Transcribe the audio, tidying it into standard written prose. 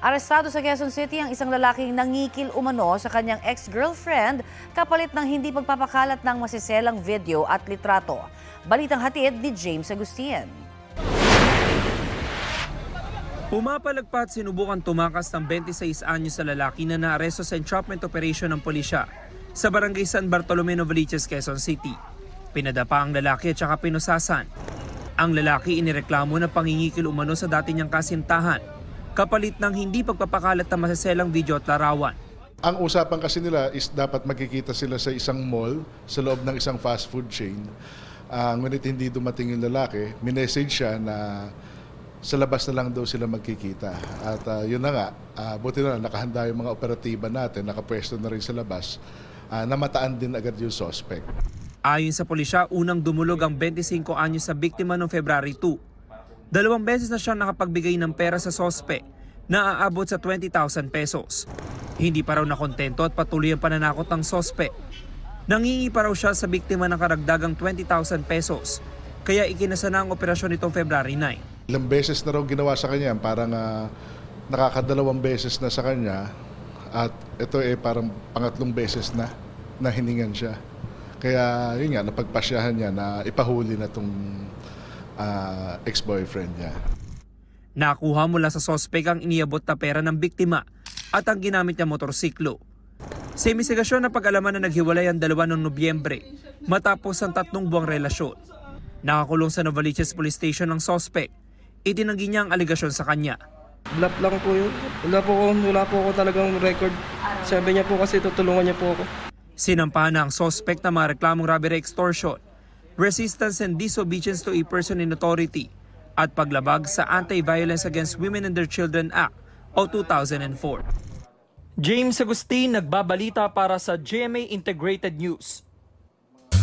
Arestado sa Quezon City ang isang lalaking nangikil umano sa kanyang ex-girlfriend kapalit ng hindi pagpapakalat ng masiselang video at litrato. Balitang hatid ni James Agustin. Pumapalagpat sinubukan tumakas ng 26 anyos sa lalaki na naaresto sa entrapment operation ng pulisya sa barangay San Bartolome, Novaliches, Quezon City. Pinadapa ang lalaki at saka pinusasan. Ang lalaki inireklamo na pangingikil umano sa dati niyang kasintahan kapalit ng hindi pagpapakalat ng masaselang video at larawan. Ang usapan kasi nila is dapat magkikita sila sa isang mall sa loob ng isang fast food chain. Ngunit hindi dumating yung lalaki, minessage siya na sa labas na lang daw sila magkikita. At yun na nga, buti na lang nakahanda yung mga operatiba natin, nakapwesto na rin sa labas, namataan din agad yung suspect. Ayon sa pulisya, unang dumulog ang 25 anyos sa biktima noong February 2. 2 beses na siyang nakapagbigay ng pera sa sospe na aabot sa 20,000 pesos. Hindi pa raw nakontento at patuloy ang pananakot ng sospe. Nangingi pa raw siya sa biktima ng karagdagang 20,000 pesos, kaya ikinasa na ang operasyon nitong February 9. Ilang beses na raw ginawa sa kanya, parang nakakadalawang beses na sa kanya at ito parang pangatlong beses na hiningan siya. Kaya yun nga, napagpasyahan niya na ipahuli na itong ex-boyfriend niya. Nakuha mula sa sospek ang iniabot na pera ng biktima at ang ginamit niya motorsiklo. Sa investigasyon na pag-alaman na naghiwalay ang dalawa noong Nobyembre matapos ang 3 buwang relasyon. Nakakulong sa Novaliches Police Station ang sospek. Itinanggi niya ang aligasyon sa kanya. Bluff lang po yun. Wala po ako talagang record. Sabi niya po kasi tutulungan niya po ako. Sinampahan na ang sospek na mga reklamong robbery, extortion, resistance and disobedience to a person in authority at paglabag sa Anti-Violence Against Women and Their Children Act o 2004. James Agustin nagbabalita para sa GMA Integrated News.